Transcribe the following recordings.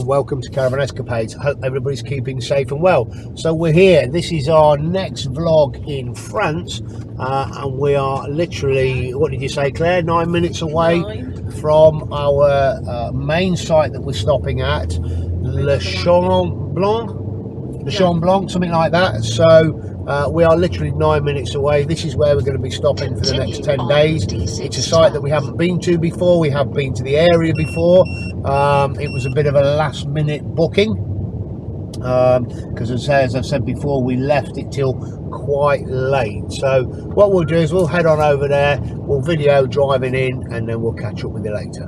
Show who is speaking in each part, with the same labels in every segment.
Speaker 1: and welcome to Caravan Escapades. I hope everybody's keeping safe and well. So we're here, this is our next vlog in France, and we are literally, what did you say, Claire, 9 minutes away from our main site that we're stopping at, Les Champ Blanc, something like that. So we are literally 9 minutes away. This is where we're going to be stopping for the next 10 days. It's a site that we haven't been to before. We have been to the area before. It was a bit of a last minute booking because as I've said before, we left it till quite late. So what we'll do is we'll head on over there, we'll video driving in, and then we'll catch up with you later.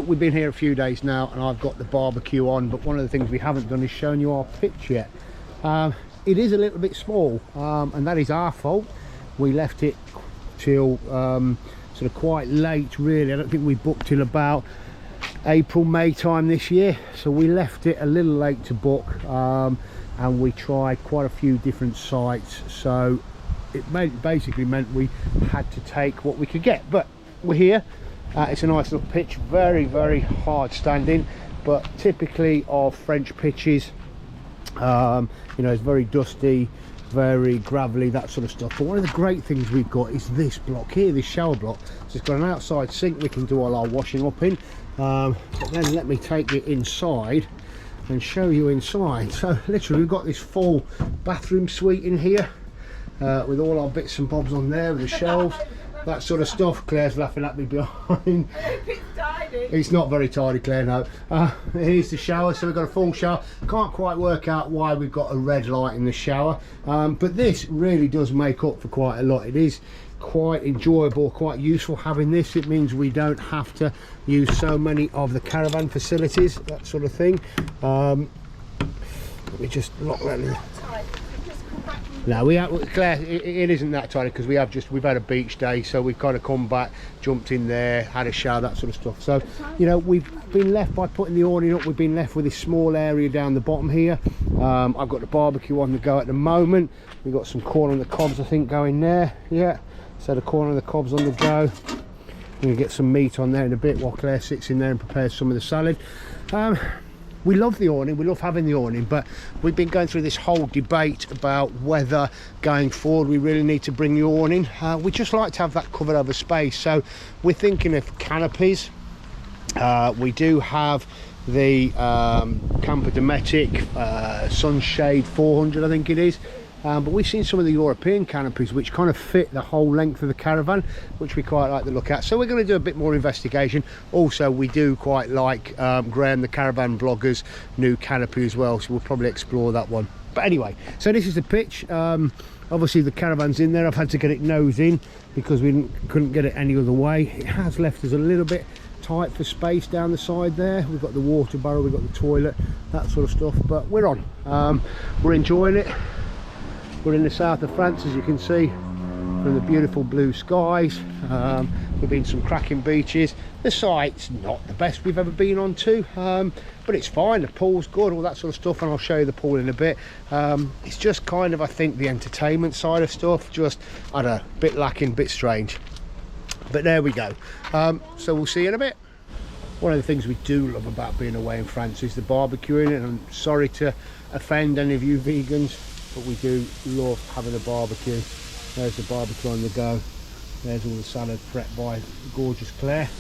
Speaker 1: We've been here a few days now and I've got the barbecue on, but one of the things we haven't done is shown you our pitch yet. It is a little bit small, and that is our fault. We left it till sort of quite late really. I don't think we booked till about April, May time this year, so we left it a little late to book, and we tried quite a few different sites, so it basically meant we had to take what we could get, but we're here. It's a nice little pitch, very hard standing, but typically of French pitches. You know, it's very dusty, very gravelly, that sort of stuff. But one of the great things we've got is this block here, this shower block. So it's got an outside sink we can do all our washing up in, but then let me take you inside and show you inside. So literally we've got this full bathroom suite in here, with all our bits and bobs on there, with the shelves, that sort of stuff. Claire's laughing at me behind.
Speaker 2: It's tidy.
Speaker 1: It's not very tidy, Claire, no. Here's the shower, so we've got a full shower. Can't quite work out why we've got a red light in the shower, but this really does make up for quite a lot. It is quite enjoyable, quite useful having this. It means we don't have to use so many of the caravan facilities, that sort of thing. Let me just lock that in. No, Claire, it isn't that tidy because we've had a beach day, so we've kind of come back, jumped in there, had a shower, that sort of stuff. So, you know, we've been left, by putting the awning up, we've been left with this small area down the bottom here. I've got the barbecue on the go at the moment. We've got some corn on the cobs, I think, going there. Yeah, so the corn on the cobs on the go. We're going to get some meat on there in a bit while Claire sits in there and prepares some of the salad. We love the awning, we love having the awning, but we've been going through this whole debate about whether going forward we really need to bring the awning. We just like to have that covered over space, so we're thinking of canopies. We do have the Camper Dometic Sunshade 400, I think it is. But we've seen some of the European canopies which kind of fit the whole length of the caravan, which we quite like to look at. So we're going to do a bit more investigation. Also, we do quite like Graham, the caravan blogger's new canopy as well, so we'll probably explore that one. But anyway, so this is the pitch. Obviously the caravan's in there. I've had to get it nose in because we couldn't get it any other way. It has left us a little bit tight for space down the side there. We've got the water barrel, we've got the toilet, that sort of stuff, but we're on. We're enjoying it. We're in the south of France, as you can see from the beautiful blue skies. We've been to some cracking beaches. The site's not the best we've ever been on to, but it's fine. The pool's good, all that sort of stuff, and I'll show you the pool in a bit. It's just kind of, I think, the entertainment side of stuff, just, I don't know, a bit lacking, a bit strange. But there we go. So we'll see you in a bit. One of the things we do love about being away in France is the barbecuing, and I'm sorry to offend any of you vegans, but we do love having a barbecue. There's the barbecue on the go. There's all the salad prepped by gorgeous Claire.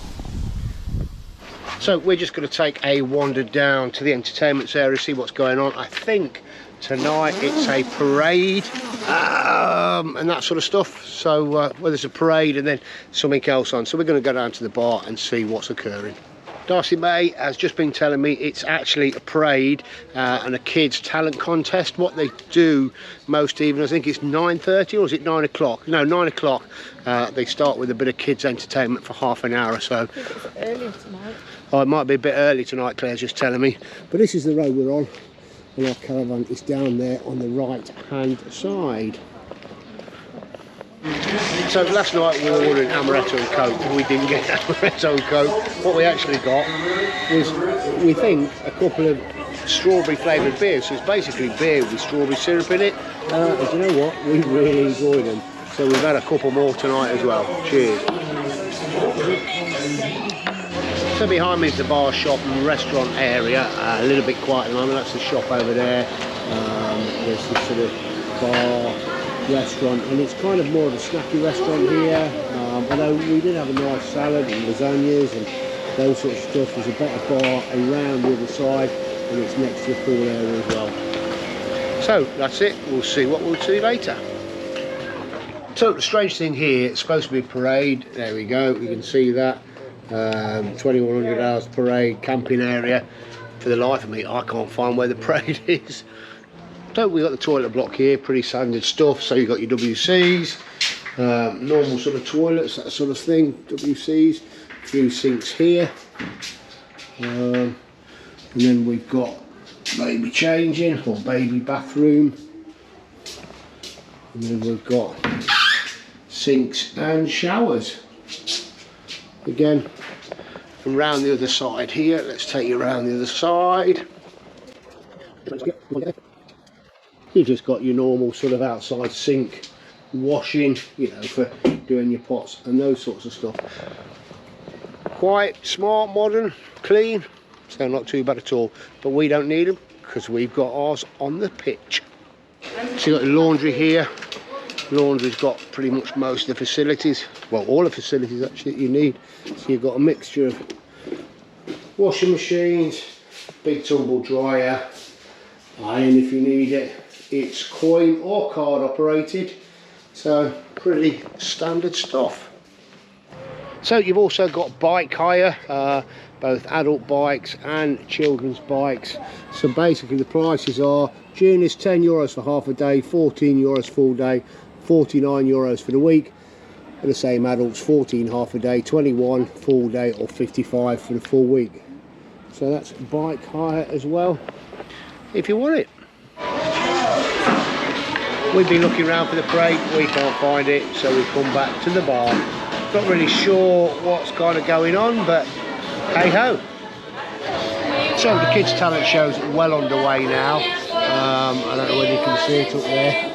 Speaker 1: So we're just going to take a wander down to the entertainment area, see what's going on. I think tonight it's a parade and that sort of stuff. So well, there's a parade and then something else on. So we're going to go down to the bar and see what's occurring. Darcy May has just been telling me it's actually a parade and a kids talent contest. What they do most evenings, I think it's 9:30 or is it 9 o'clock? No, 9 o'clock. They start with a bit of kids entertainment for half an hour or so.
Speaker 2: I think it's earlier tonight.
Speaker 1: Oh, it might be a bit early tonight, Claire's just telling me. But this is the road we're on, and our caravan is down there on the right hand side. So last night we were ordering amaretto and coke, and we didn't get amaretto and coke. What we actually got was, we think, a couple of strawberry flavoured beers. So it's basically beer with strawberry syrup in it. And you know what? We really enjoyed them. So we've had a couple more tonight as well. Cheers. So behind me is the bar, shop and restaurant area. A little bit quiet at the moment. That's the shop over there. There's this sort of bar, restaurant, and it's kind of more of a snacky restaurant here, although we did have a nice salad and lasagnas and those sorts of stuff. There's a better bar around the other side, and it's next to the pool area as well. So that's it, we'll see what we'll see later. So the strange thing here, it's supposed to be a parade. There we go, you can see that 2100 hours parade camping area. For the life of me, I can't find where the parade is. So we got the toilet block here, pretty standard stuff. So you've got your WCs, normal sort of toilets, that sort of thing, WCs, a few sinks here. And then we've got baby changing or baby bathroom. And then we've got sinks and showers. Again, from round the other side here, let's take you around the other side. You've just got your normal sort of outside sink, washing, you know, for doing your pots and those sorts of stuff. Quite smart, modern, clean, so not too bad at all. But we don't need them because we've got ours on the pitch. So you've got the laundry here. Laundry's got pretty much most of the facilities, well, all the facilities actually that you need. So you've got a mixture of washing machines, big tumble dryer, iron if you need it. It's coin or card operated, so pretty standard stuff. So you've also got bike hire, both adult bikes and children's bikes. So basically the prices are, juniors €10 for half a day, €14 full day, €49 for the week. And the same adults, 14 half a day, 21 full day, or 55 for the full week. So that's bike hire as well, if you want it. We've been looking around for the parade, we can't find it, so we've come back to the bar. Not really sure what's kind of going on, but hey ho. So the kids' talent show's well underway now. I don't know whether you can see it up there.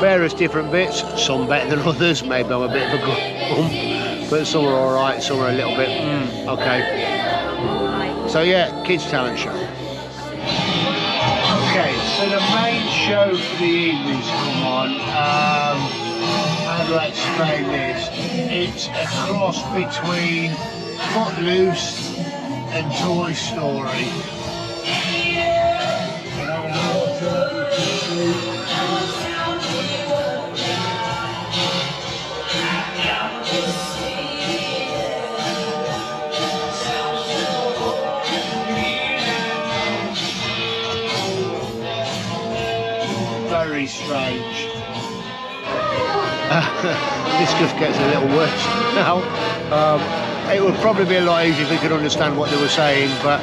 Speaker 1: Various different bits, some better than others. Maybe I'm a bit of a bump, but some are all right, some are a little bit okay. So yeah, kids' talent show. Okay, so the main show for the evening's come on. How do I explain this? It's a cross between Footloose and Toy Story. Very strange. This just gets a little worse now. It would probably be a lot easier if we could understand what they were saying, but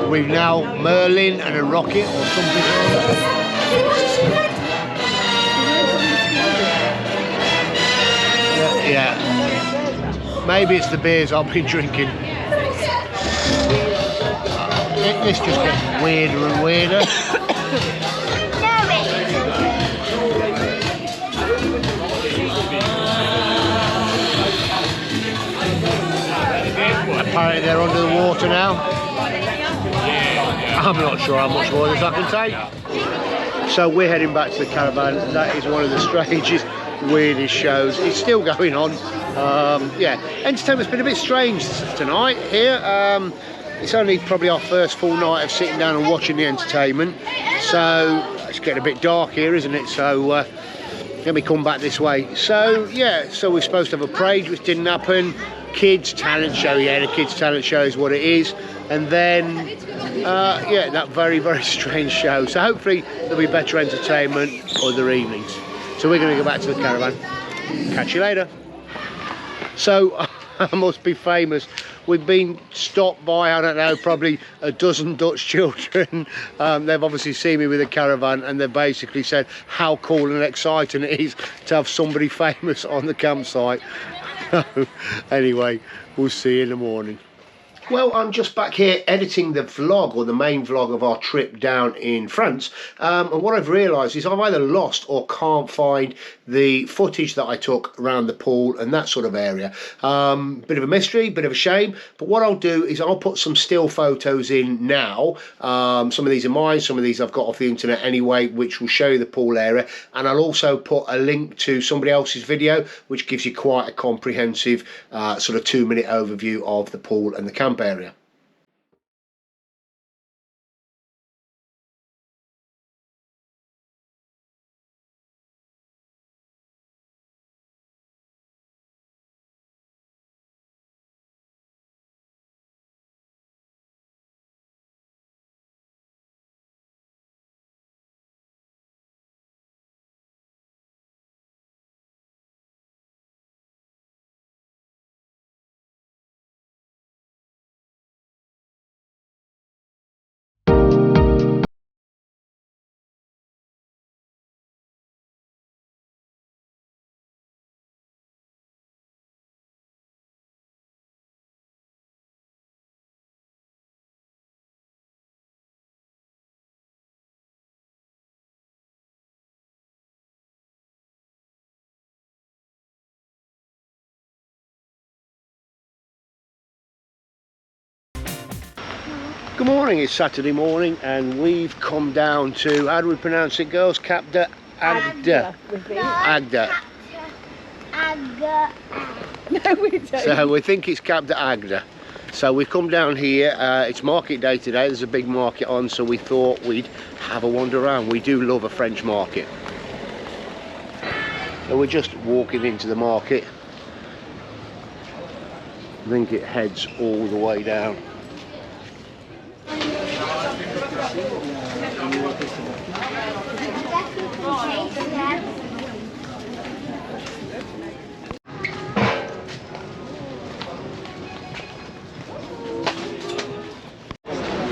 Speaker 1: we've now Merlin and a rocket or something. Yeah. Maybe it's the beers I've been drinking. This just gets weirder and weirder. Apparently they're under the water now. I'm not sure how much more this I can take. So we're heading back to the caravan. That is one of the strangest, weirdest shows. It's still going on. Yeah, entertainment's been a bit strange tonight here. It's only probably our first full night of sitting down and watching the entertainment. So it's getting a bit dark here, isn't it? So Then we come back this way. So yeah, so we're supposed to have a parade, which didn't happen. Kids talent show, yeah, the kids talent show is what it is. And then yeah, that very, very strange show. So hopefully there'll be better entertainment other evenings. So we're going to go back to the caravan. Catch you later. So I must be famous. We've been stopped by, I don't know, probably a dozen Dutch children. They've obviously seen me with a caravan, and they've basically said how cool and exciting it is to have somebody famous on the campsite. Anyway, we'll see you in the morning. Well, I'm just back here editing the vlog, or the main vlog of our trip down in France. And what I've realised is I've either lost or can't find the footage that I took around the pool and that sort of area. Bit of a mystery, bit of a shame. But what I'll do is I'll put some still photos in now. Some of these are mine, some of these I've got off the internet anyway, which will show you the pool area. And I'll also put a link to somebody else's video, which gives you quite a comprehensive sort of 2-minute overview of the pool and the camp area. Good morning, it's Saturday morning and we've come down to, how do we pronounce it, girls? Cap d'Agde. Agde.
Speaker 2: No, we don't.
Speaker 1: So we think it's Cap d'Agde. So we've come down here, it's market day today, there's a big market on, so we thought we'd have a wander around. We do love a French market. So we're just walking into the market. I think it heads all the way down.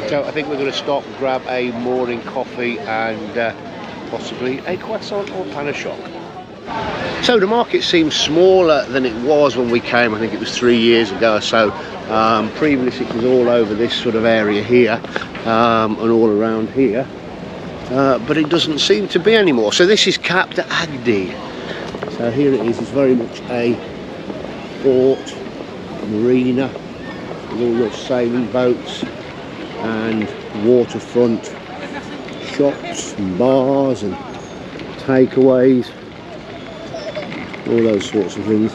Speaker 1: So I think we're going to stop and grab a morning coffee and possibly a croissant or pain au choc. So the market seems smaller than it was when we came. I think it was 3 years ago or so. Previously it was all over this sort of area here and all around here, but it doesn't seem to be anymore. So this is Cap d'Agde. So here it is. It's very much a port, marina, with all those sailing boats and waterfront shops and bars and takeaways, all those sorts of things.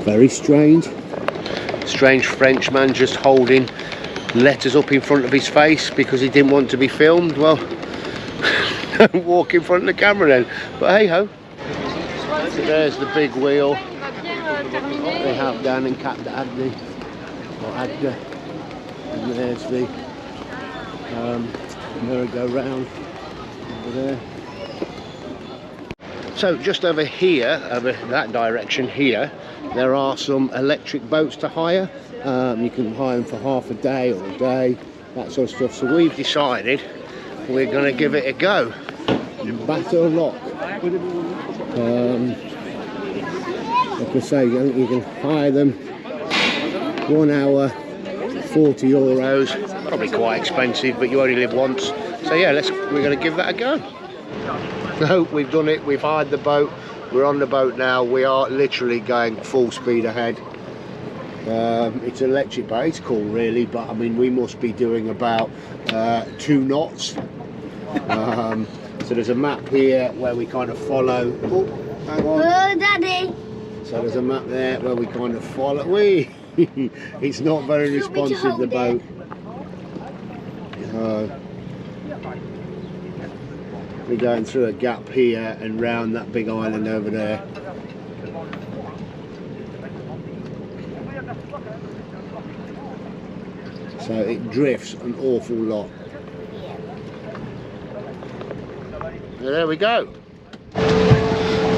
Speaker 1: Very strange. Strange Frenchman just holding letters up in front of his face because he didn't want to be filmed. Well, don't walk in front of the camera then. But hey ho. So there's the big wheel they have down in Cap d'Agde, or Agde, and there's the merry-go-round over there. So just over here, over that direction here, there are some electric boats to hire. You can hire them for half a day or a day, that sort of stuff. So we've decided we're going to give it a go. Bateau Lock. Like I say, I think you can hire them 1 hour, 40 euros. Probably quite expensive, but you only live once. So yeah, we're going to give that a go. So we've done it, we've hired the boat, we're on the boat now, we are literally going full speed ahead. It's an electric boat, it's cool really, but I mean we must be doing about 2 knots. So there's a map here where we kind of follow. Oh, hang on.
Speaker 3: Oh, Daddy.
Speaker 1: So there's a map there where we kind of follow. It's not very responsive, the boat. We're going through a gap here and round that big island over there. So it drifts an awful lot. There we go.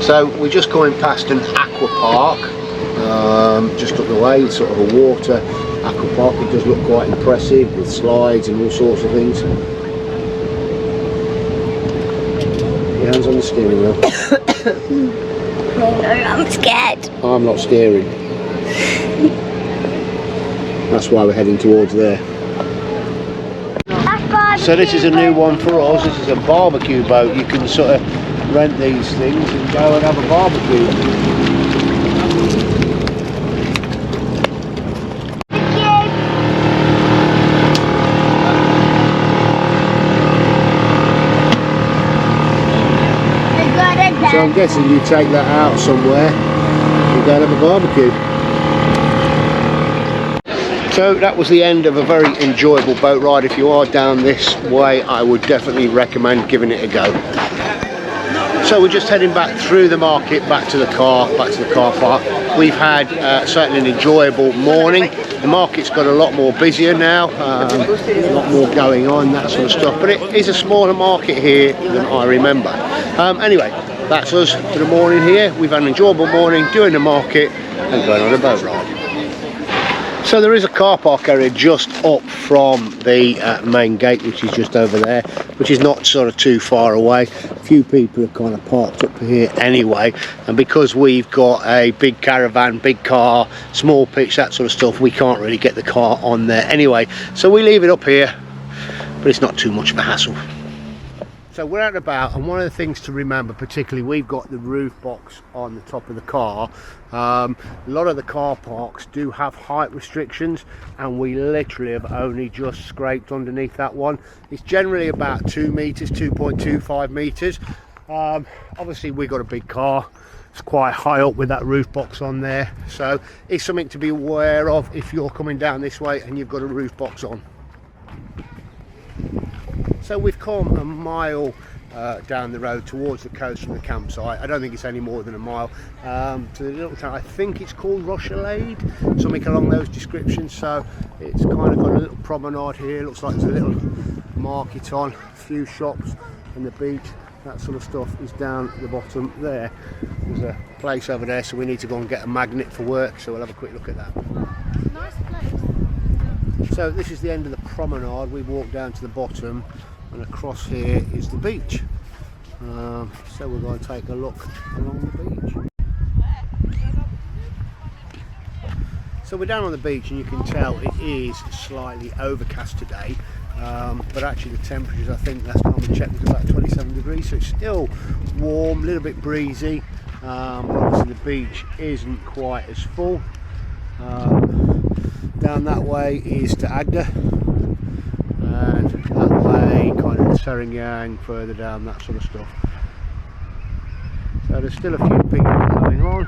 Speaker 1: So we're just going past an aqua park, just up the way, sort of a water aqua park. It does look quite impressive with slides and all sorts of things. Your hands on the steering wheel.
Speaker 2: No, I'm scared.
Speaker 1: I'm not steering. That's why we're heading towards there. So this is a new one for us. This is a barbecue boat. You can sort of rent these things and go and have a barbecue. So I'm guessing you take that out somewhere and go and have a barbecue. So that was the end of a very enjoyable boat ride. If you are down this way, I would definitely recommend giving it a go. So we're just heading back through the market, back to the car park. We've had certainly an enjoyable morning. The market's got a lot more busier now, a lot more going on, that sort of stuff. But it is a smaller market here than I remember. Anyway, that's us for the morning here. We've had an enjoyable morning doing the market and going on a boat ride. So there is a car park area just up from the main gate, which is just over there, which is not sort of too far away. A few people are kind of parked up here anyway, and because we've got a big caravan, big car, small pitch, that sort of stuff, we can't really get the car on there anyway. So we leave it up here, but it's not too much of a hassle. So we're out and about, and one of the things to remember, particularly, we've got the roof box on the top of the car. A lot of the car parks do have height restrictions, and we literally have only just scraped underneath that one. It's generally about 2 meters, 2.25 meters. Obviously we've got a big car, it's quite high up with that roof box on there, so it's something to be aware of if you're coming down this way and you've got a roof box on. So we've come a mile down the road towards the coast from the campsite. I don't think it's any more than a mile, to the little town. I think it's called Rochelonge, something along those descriptions. So it's kind of got a little promenade here. Looks like there's a little market on, a few shops, and the beach, that sort of stuff is down at the bottom there. There's a place over there, so we need to go and get a magnet for work, so we'll have a quick look at that.
Speaker 2: Nice place.
Speaker 1: So this is the end of the promenade. We walk down to the bottom, and across here is the beach. So we're going to take a look along the beach. So we're down on the beach, and you can tell it is slightly overcast today, but actually the temperatures, I think last time we checked, was about 27 degrees, so it's still warm, a little bit breezy, but obviously the beach isn't quite as full. Down that way is to Agde, and that way kind of Serignan, further down, that sort of stuff. So there's still a few people going on.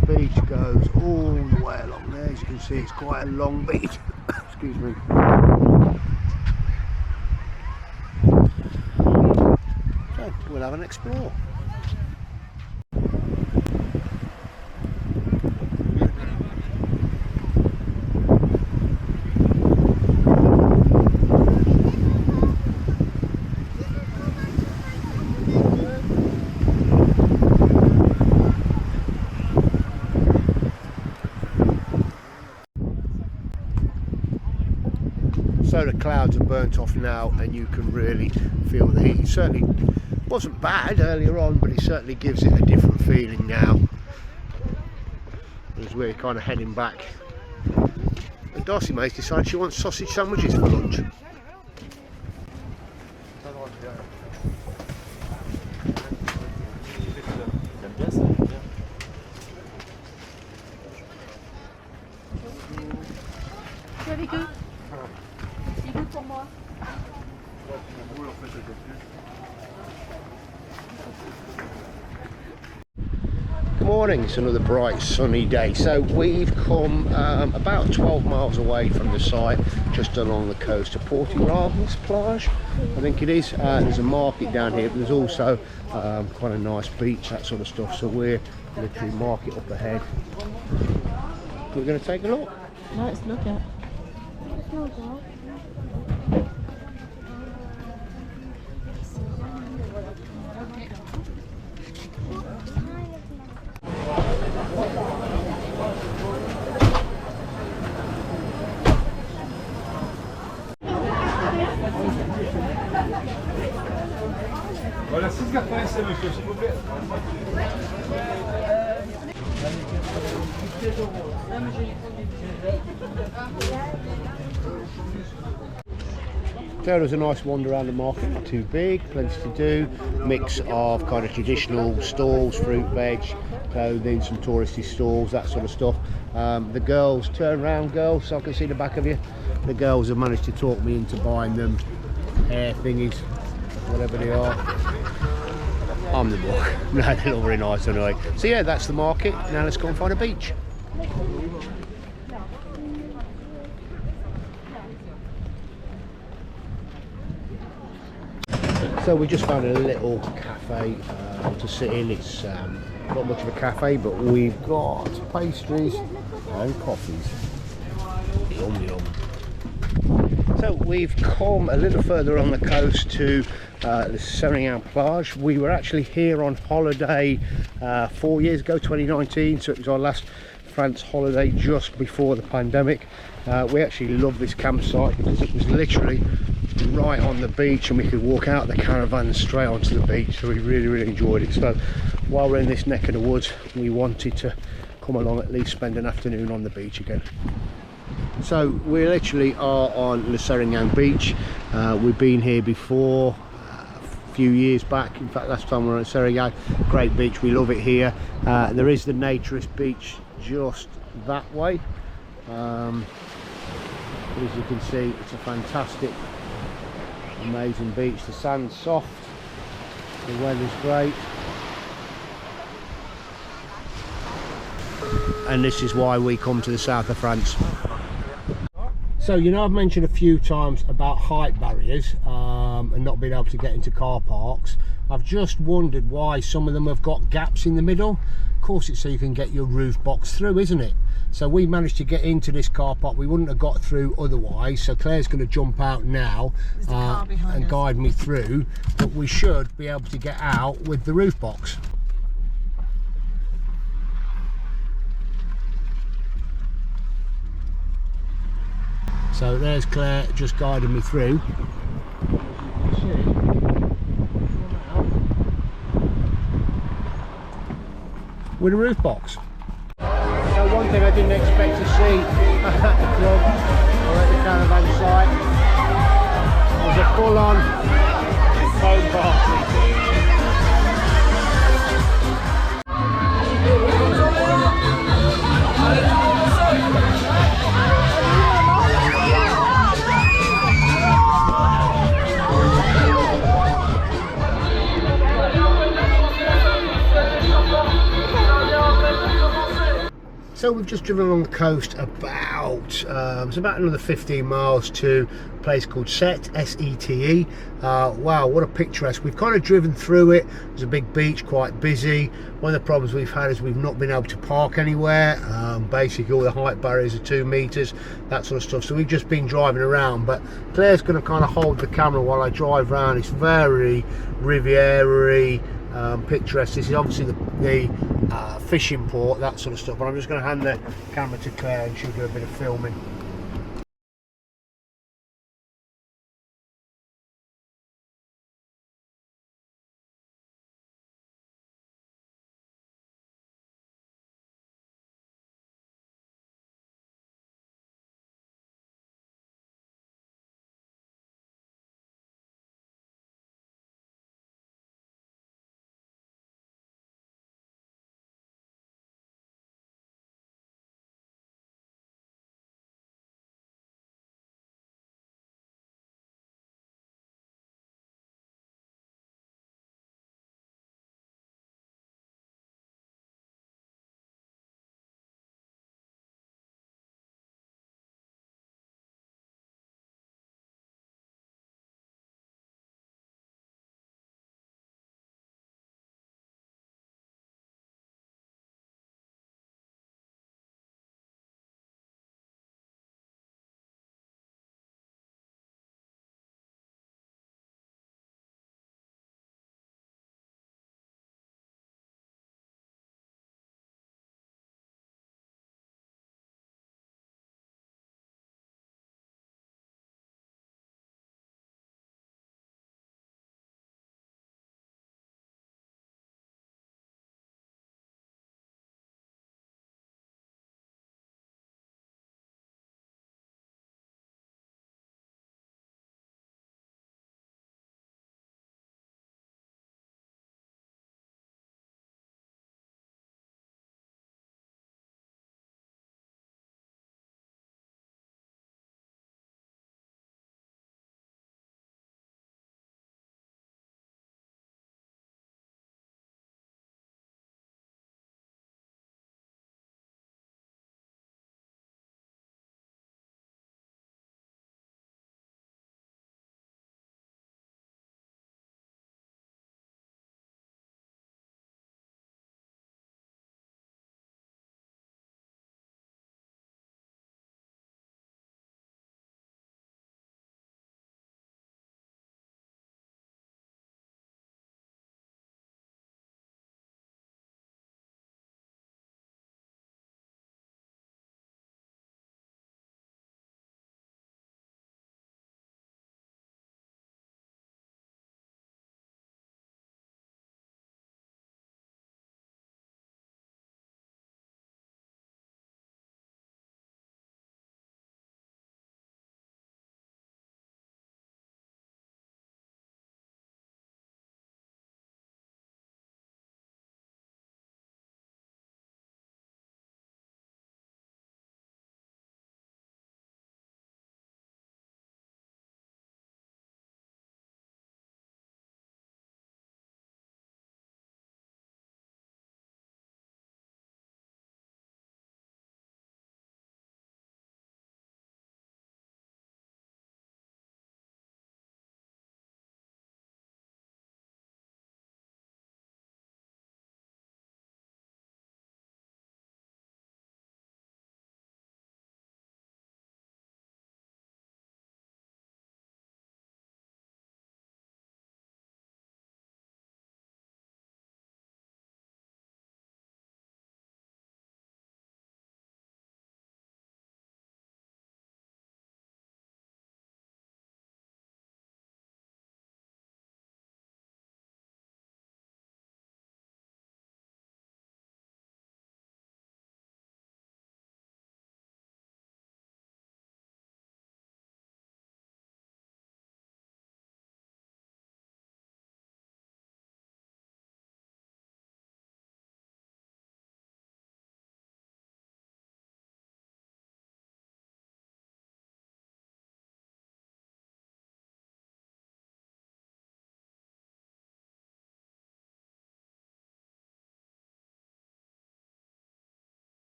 Speaker 1: The beach goes all the way along there. As you can see, it's quite a long beach. Excuse me. So we'll have an explore. So the clouds are burnt off now, and you can really feel the heat. It certainly wasn't bad earlier on, but it certainly gives it a different feeling now as we're kind of heading back. And Darcy May's decided she wants sausage sandwiches for lunch. Good morning, it's another bright sunny day. So we've come about 12 miles away from the site, just along the coast of Serignan Plage, I think it is. There's a market down here, but there's also quite a nice beach, that sort of stuff. So we're literally market up ahead. We're going to take a look.
Speaker 2: Let's look at.
Speaker 3: Voilà, 6,85 monsieur, s'il vous plaît.
Speaker 1: So there's a nice wander around the market, not too big, plenty to do. Mix of kind of traditional stalls, fruit, veg, clothing, some touristy stalls, that sort of stuff. The girls, turn around girls, so I can see the back of you. The girls have managed to talk me into buying them hair thingies, whatever they are. I'm the book. No, they look very nice anyway. So yeah, that's the market. Now let's go and find a beach. So we just found a little cafe to sit in. It's not much of a cafe, but we've got pastries and coffees. Yum yum. So we've come a little further on the coast to the Serignan Plage. We were actually here on holiday 4 years ago, 2019, so it was our last France holiday just before the pandemic. We actually love this campsite because it was literally right on the beach and we could walk out the caravan straight onto the beach, so we really enjoyed it. So while we're in this neck of the woods, we wanted to come along, at least spend an afternoon on the beach again. So we literally are on Le Serignan beach. We've been here before a few years back. In fact, last time we were at Serignan. Great beach, we love it here. There is the naturist beach just that way. But as you can see, it's a fantastic, amazing beach. The sand's soft, the weather's great, and this is why we come to the south of France. So, you know, I've mentioned a few times about height barriers and not being able to get into car parks. I've just wondered why some of them have got gaps in the middle. Of course, it's so you can get your roof box through, isn't it? So we managed to get into this car park. We wouldn't have got through otherwise. So Claire's going to jump out now and guide me through. But we should be able to get out with the roof box. So there's Claire just guiding me through. With a roof box. So one thing I didn't expect to see at the club or at the caravan site was a full-on foam party. So we've just driven along the coast about, it's about another 15 miles to a place called Sete, S-E-T-E. Wow, what a picturesque. We've kind of driven through it. There's a big beach, quite busy. One of the problems we've had is we've not been able to park anywhere. Basically all the height barriers are 2 meters, that sort of stuff. So we've just been driving around, but Claire's going to kind of hold the camera while I drive around. It's very Riviera-y. Picturesque. This is obviously the fishing port, that sort of stuff, but I'm just going to hand the camera to Claire and she'll do a bit of filming.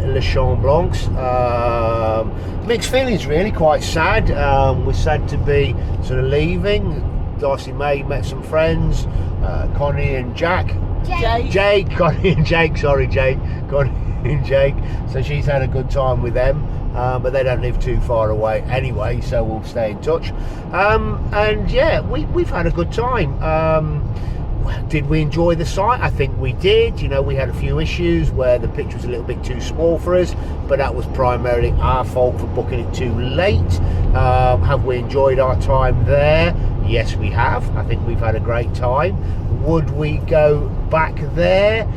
Speaker 1: Les Champ Blancs. Mixed feelings really, quite sad. We're sad to be sort of leaving. Darcy May met some friends, Connie and Jack. Jake, Connie and Jake, sorry Jake, Connie and Jake. So she's had a good time with them, but they don't live too far away anyway, so we'll stay in touch. And yeah, we've had a good time. Did we enjoy the site? I think we did. You know, we had a few issues where the pitch was a little bit too small for us, but that was primarily our fault for booking it too late. Have we enjoyed our time there? Yes, we have. I think we've had a great time. Would we go back there?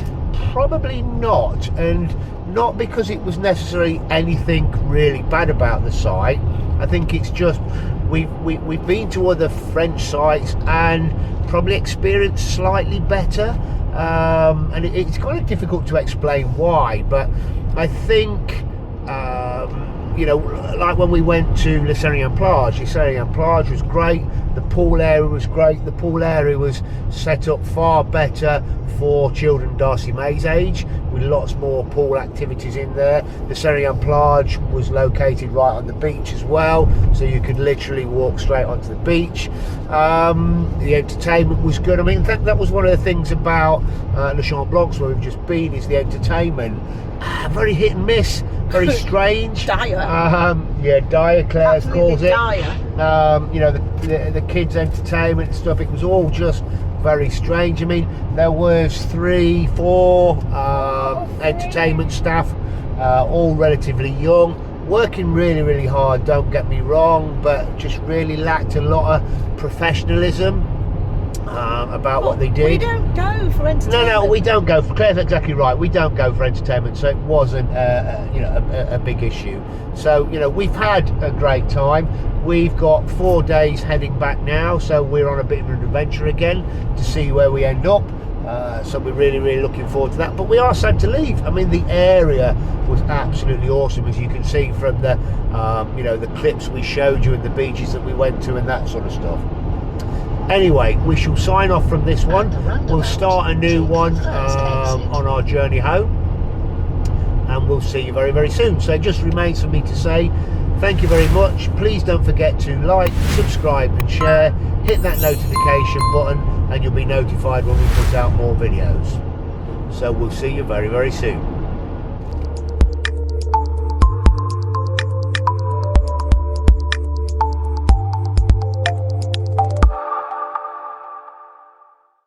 Speaker 1: Probably not, and not because it was necessarily anything really bad about the site. I think it's just we've been to other French sites and probably experienced slightly better, and it's kind of difficult to explain why, but I think you know, like when we went to Les Serignan Plage was great. The pool area was great. The pool area was set up far better for children Darcy May's age, with lots more pool activities in there. The Serignan Plage was located right on the beach as well, so you could literally walk straight onto the beach. The entertainment was good. I mean, that was one of the things about Les Champ Blanc, where we've just been, is the entertainment. Very hit and miss, very strange.
Speaker 4: Dire.
Speaker 1: Yeah, dire, Claire calls it.
Speaker 4: Dire.
Speaker 1: You know, the kids' entertainment and stuff, it was all just very strange. I mean, there was 3-4 entertainment staff, all relatively young, working really hard, don't get me wrong, but just really lacked a lot of professionalism about what they did.
Speaker 4: We don't go for entertainment.
Speaker 1: No, we don't go for, Claire's exactly right, we don't go for entertainment, so it wasn't you know, a big issue. So, you know, we've had a great time. We've got 4 days heading back now, so we're on a bit of an adventure again to see where we end up. So we're really looking forward to that, but we are sad to leave. I mean, the area was absolutely awesome, as you can see from the you know, the clips we showed you and the beaches that we went to and that sort of stuff. Anyway, we shall sign off from this one. We'll start a new one on our journey home, and we'll see you very soon. So it just remains for me to say thank you very much. Please don't forget to like, subscribe and share. Hit that notification button and you'll be notified when we put out more videos. So we'll see you very soon.